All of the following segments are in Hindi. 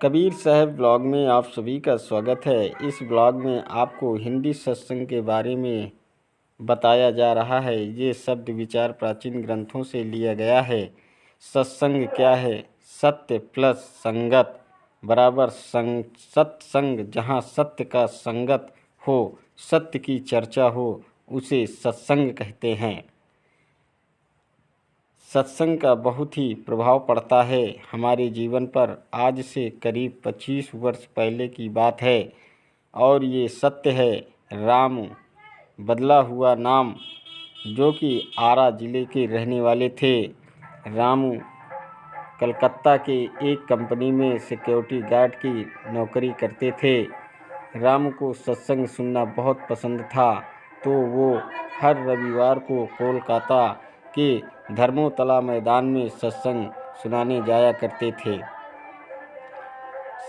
कबीर साहब ब्लॉग में आप सभी का स्वागत है। इस ब्लॉग में आपको हिंदी सत्संग के बारे में बताया जा रहा है। ये शब्द विचार प्राचीन ग्रंथों से लिया गया है। सत्संग क्या है? सत्य प्लस संगत बराबर सत्संग। जहाँ सत्य का संगत हो, सत्य की चर्चा हो, उसे सत्संग कहते हैं। सत्संग का बहुत ही प्रभाव पड़ता है हमारे जीवन पर। आज से करीब 25 वर्ष पहले की बात है और ये सत्य है। राम बदला हुआ नाम, जो कि आरा ज़िले के रहने वाले थे। रामू कलकत्ता के एक कंपनी में सिक्योरिटी गार्ड की नौकरी करते थे। रामू को सत्संग सुनना बहुत पसंद था, तो वो हर रविवार को कोलकाता के धर्मोतला मैदान में सत्संग सुनाने जाया करते थे।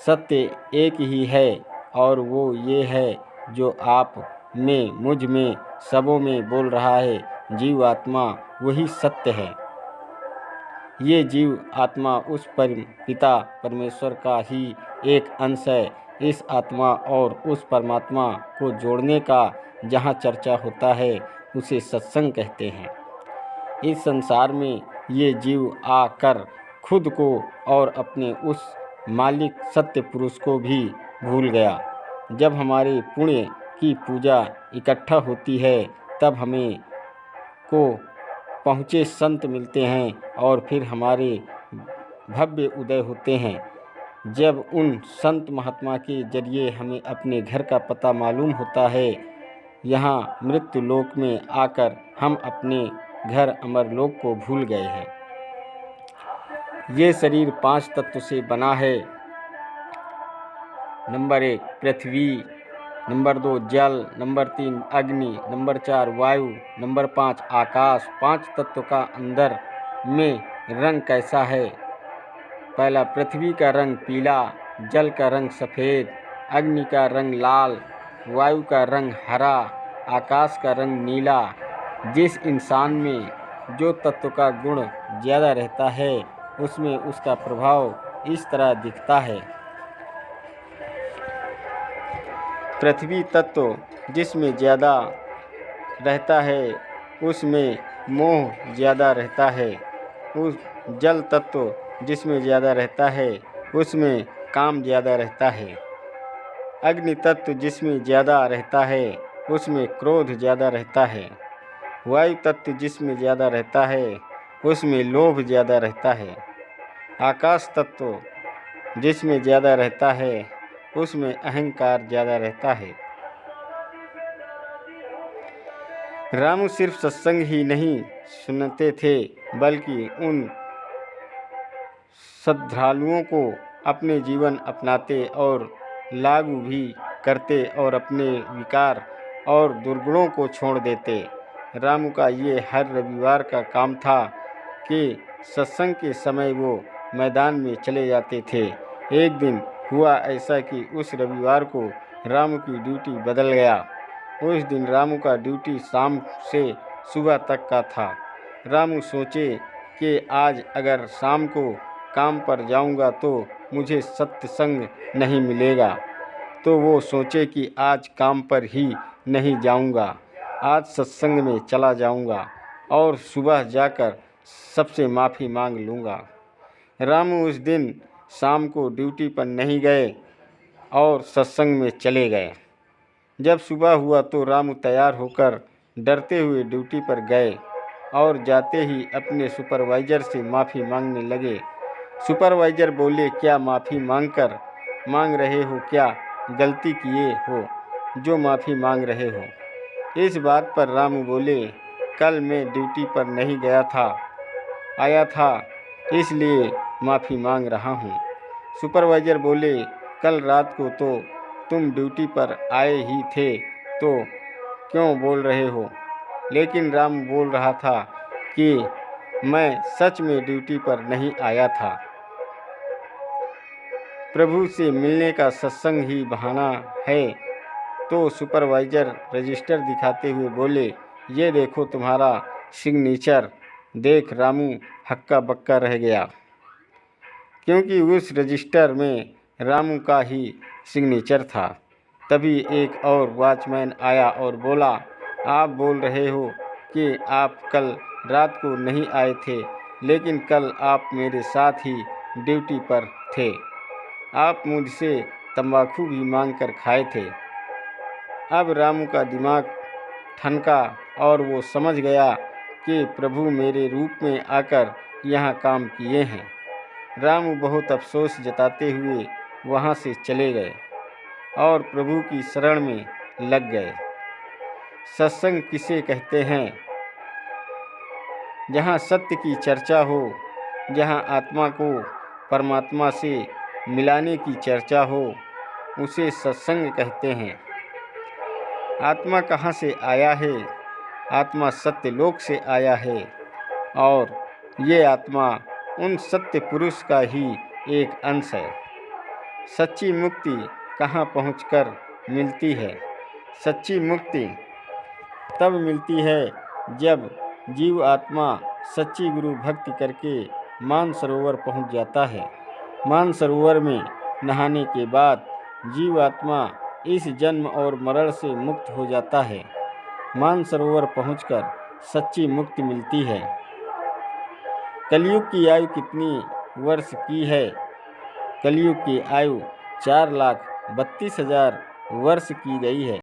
सत्य एक ही है और वो ये है जो आप में, मुझ में, सबों में बोल रहा है। जीव आत्मा वही सत्य है। ये जीव आत्मा उस पिता परमेश्वर का ही एक अंश है। इस आत्मा और उस परमात्मा को जोड़ने का जहाँ चर्चा होता है, उसे सत्संग कहते हैं। इस संसार में ये जीव आकर खुद को और अपने उस मालिक सत्य पुरुष को भी भूल गया। जब हमारे पुण्य की पूजा इकट्ठा होती है, तब हमें को पहुँचे संत मिलते हैं और फिर हमारे भव्य उदय होते हैं। जब उन संत महात्मा के जरिए हमें अपने घर का पता मालूम होता है, यहाँ मृत्यु लोक में आकर हम अपने घर अमरलोक को भूल गए हैं। ये शरीर 5 तत्व से बना है। नंबर 1 पृथ्वी, नंबर 2 जल, नंबर 3 अग्नि, नंबर 4 वायु, नंबर 5 आकाश। 5 तत्व का अंदर में रंग कैसा है? पहला, पृथ्वी का रंग पीला, जल का रंग सफ़ेद, अग्नि का रंग लाल, वायु का रंग हरा, आकाश का रंग नीला। जिस इंसान में जो तत्व का गुण ज़्यादा रहता है, उसमें उसका प्रभाव इस तरह दिखता है। पृथ्वी तत्व जिसमें ज़्यादा रहता है, उसमें मोह ज़्यादा रहता है। उस जल तत्व जिसमें ज़्यादा रहता है, उसमें काम ज़्यादा रहता है। अग्नि तत्व जिसमें ज़्यादा रहता है, उसमें क्रोध ज़्यादा रहता है। वायु तत्व जिसमें ज़्यादा रहता है, उसमें लोभ ज़्यादा रहता है। आकाश तत्व जिसमें ज़्यादा रहता है, उसमें अहंकार ज़्यादा रहता है। रामू सिर्फ सत्संग ही नहीं सुनते थे, बल्कि उन श्रद्धालुओं को अपने जीवन अपनाते और लागू भी करते और अपने विकार और दुर्गुणों को छोड़ देते। रामू का ये हर रविवार का काम था कि सत्संग के समय वो मैदान में चले जाते थे। एक दिन हुआ ऐसा कि उस रविवार को रामू की ड्यूटी बदल गया। उस दिन रामू का ड्यूटी शाम से सुबह तक का था। रामू सोचे कि आज अगर शाम को काम पर जाऊंगा तो मुझे सत्संग नहीं मिलेगा, तो वो सोचे कि आज काम पर ही नहीं जाऊंगा, आज सत्संग में चला जाऊंगा और सुबह जाकर सबसे माफ़ी मांग लूँगा। रामू उस दिन शाम को ड्यूटी पर नहीं गए और सत्संग में चले गए। जब सुबह हुआ तो रामू तैयार होकर डरते हुए ड्यूटी पर गए और जाते ही अपने सुपरवाइज़र से माफ़ी मांगने लगे। सुपरवाइज़र बोले, क्या माफ़ी मांग रहे हो? क्या गलती किए हो जो माफ़ी मांग रहे हो? इस बात पर रामू बोले, कल मैं ड्यूटी पर नहीं आया था, इसलिए माफ़ी मांग रहा हूँ। सुपरवाइज़र बोले, कल रात को तो तुम ड्यूटी पर आए ही थे, तो क्यों बोल रहे हो? लेकिन रामू बोल रहा था कि मैं सच में ड्यूटी पर नहीं आया था। प्रभु से मिलने का सत्संग ही बहाना है। तो सुपरवाइज़र रजिस्टर दिखाते हुए बोले, ये देखो तुम्हारा सिग्नेचर। देख रामू हक्का बक्का रह गया, क्योंकि उस रजिस्टर में रामू का ही सिग्नेचर था। तभी एक और वॉचमैन आया और बोला, आप बोल रहे हो कि आप कल रात को नहीं आए थे, लेकिन कल आप मेरे साथ ही ड्यूटी पर थे। आप मुझसे तंबाकू भी मांग कर खाए थे। अब रामू का दिमाग ठनका और वो समझ गया कि प्रभु मेरे रूप में आकर यहाँ काम किए हैं। रामू बहुत अफसोस जताते हुए वहाँ से चले गए और प्रभु की शरण में लग गए। सत्संग किसे कहते हैं? जहाँ सत्य की चर्चा हो, जहाँ आत्मा को परमात्मा से मिलाने की चर्चा हो, उसे सत्संग कहते हैं। आत्मा कहाँ से आया है? आत्मा सत्यलोक से आया है और ये आत्मा उन सत्य पुरुष का ही एक अंश है। सच्ची मुक्ति कहाँ पहुंचकर मिलती है? सच्ची मुक्ति तब मिलती है जब जीव आत्मा सच्ची गुरु भक्ति करके मानसरोवर पहुंच जाता है। मानसरोवर में नहाने के बाद जीव आत्मा इस जन्म और मरण से मुक्त हो जाता है। मानसरोवर पहुंचकर सच्ची मुक्ति मिलती है। कलयुग की आयु कितनी वर्ष की है? कलयुग की आयु 4,32,000 वर्ष की गई है।